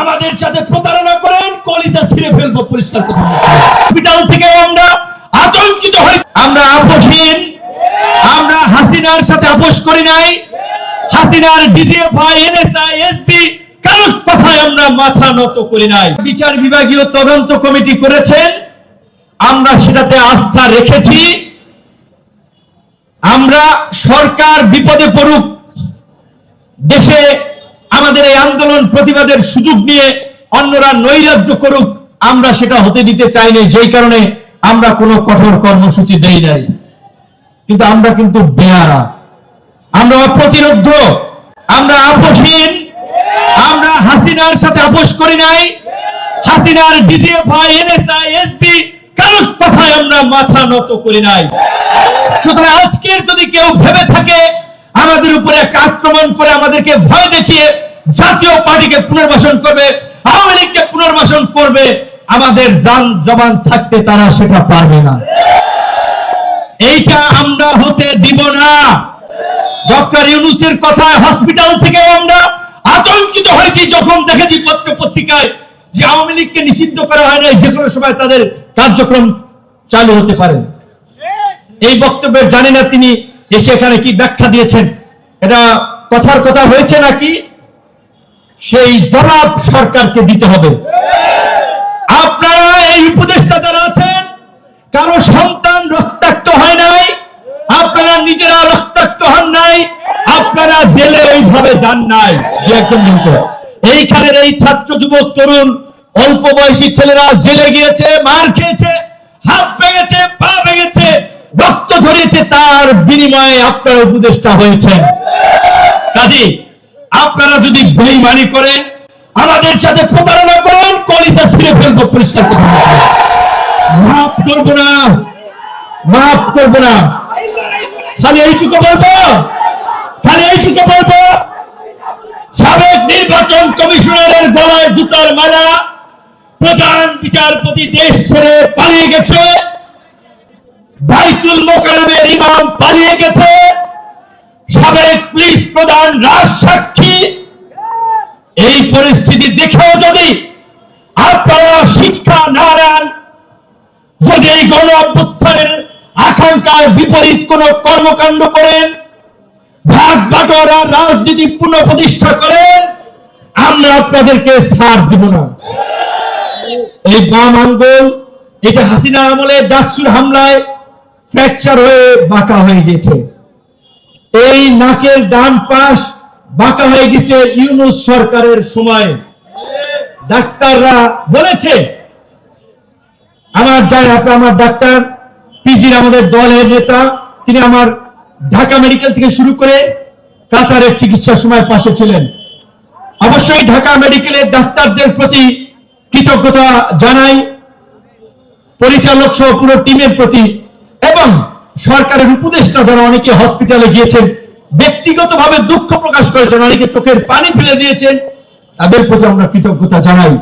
আমাদের সাথে প্রতারণা করেন, কলিজা ছিঁড়ে ফেলবো। পরিষ্কার কথা, হসপিটাল থেকে আমরা আতঙ্কিত হই। আমরা আপোষহীন, আমরা হাসিনার সাথে আপোষ করি নাই। হাসিনার ডিজিএফআই, এনএসআই, এসপি কারোর কথায় আমরা মাথা নত করি নাই। বিচার বিভাগীয় তদন্ত কমিটি করেছেন, আমরা সেটাতে আস্থা রেখেছি। আমরা সরকার বিপদে পড়ুক, দেশে আমাদের এই আন্দোলন প্রতিবাদের সুযোগ নিয়ে অন্যরা নৈরাজ্য করুক, আমরা সেটা হতে দিতে চাইনি। যেই কারণে আমরা কোনো কঠোর কর্মসূচি দেই নাই। কিন্তু আমরা কিন্তু বেয়ারা, আমরা প্রতিরোধ, আমরা আপোষহীন, আমরা হাসিনার সাথে আপোষ করি নাই। হাসিনার ডিজিএফআই, এনএসআই, এসপি কারোর কথায় আমরা মাথা নত করি নাই। সুতরাং আজকের যদি কেউ ভেবে থাকে আমাদের উপরে একটা আক্রমণ করে আমাদেরকে ভয় দেখিয়ে জাতীয় পার্টিকে পুনর্বাসন করবে, আওয়ামী লীগকে পুনর্বাসন করবে, আমাদের জান জবান থাকতে তারা সেটা পারবে না। এইটা আমরা হতে দিব না। ডক্টর ইউনূসের কথায় হসপিটাল থেকে আমরা আতঙ্কিত হয়েছি যখন দেখেছি পত্র পত্রিকায় যে আওয়ামী লীগকে নিষিদ্ধ করা হয় নাই, যে কোনো সময় তাদের কার্যক্রম চালু হতে পারে। এই বক্তব্যের জানি না তিনি এসে এখানে কি ব্যাখ্যা দিয়েছেন, এটা কথার কথা হয়েছে নাকি সেই জবাব সরকারকে দিতে হবে। আপনারা এই উপদেষ্টা যারা আছেন, কারো সন্তান রক্তাক্ত হয় নাই, আপনারা নিজেরা রক্তাক্ত হন নাই, আপনারা জেলে ওইভাবে যান নাই। যে একদম এইখানের এই ছাত্র যুবক তরুণ অল্প বয়সী ছেলেরা জেলে গিয়েছে, মার খেয়েছে, হাত ভেঙেছে, পা ভেঙেছে, রক্ত ঝরিয়েছে, তার বিনিময়ে আপনারা উপদেষ্টা হয়েছেন। কাজী আপনারা যদি বেঈমানি করেন, আমাদের সাথে প্রতারণা করেন, কলিজা ছিঁড়ে ফেলবো। পরিষ্কার কথা, মাফ করবো না, মাফ করবো না। খালি এইটুকু বলবো, খালি এইটুকু বলবো, সাবেক নির্বাচন কমিশনারের গলায় জুতার মালা, প্রধান বিচারপতি দেশ ছেড়ে পালিয়ে গেছে, বাইতুল মোকাররমের ইমাম পালিয়ে গেছে, সাবেক পুলিশ প্রধান রাজ সাক্ষী। এই পরিস্থিতি দেখেও যদি আপনারা শিক্ষা না নেন, যদি এই গণ অভ্যুত্থানের আকাঙ্ক্ষার বিপরীত কোন কর্মকাণ্ড করেন, ভাগ বাটোয়ারা রাজনীতি পুনঃপ্রতিষ্ঠা করেন, আমরা আপনাদেরকে ছাড় দিব না। এই বাম আঙ্গুল, এটা হাসিনা আমলে ডাকসুর হামলায় ফ্র্যাকচার হয়ে বাঁকা হয়ে গেছে। এই নাকের ডান পাশ বাঁকা হয়ে গেছে ইউনূস সরকারের সময়। ডাক্তাররা বলেছে, আমার ডাক্তার পিজির আমাদের দলের নেতা, তিনি আমার ঢাকা মেডিকেল থেকে শুরু করে কাতারের চিকিৎসার সময় পাশে ছিলেন। অবশ্যই ঢাকা মেডিকেলের ডাক্তারদের প্রতি কৃতজ্ঞতা জানাই, পরিচালক সহ পুরো টিমের প্রতি, এবং সরকারের উপদেষ্টা যারা অনেকে হসপিটালে গিয়েছেন, ব্যক্তিগতভাবে দুঃখ প্রকাশ করেছেন, অনেকে চোখের পানি ফেলে দিয়েছেন, তাদের প্রতি আমরা কৃতজ্ঞতা জানাই।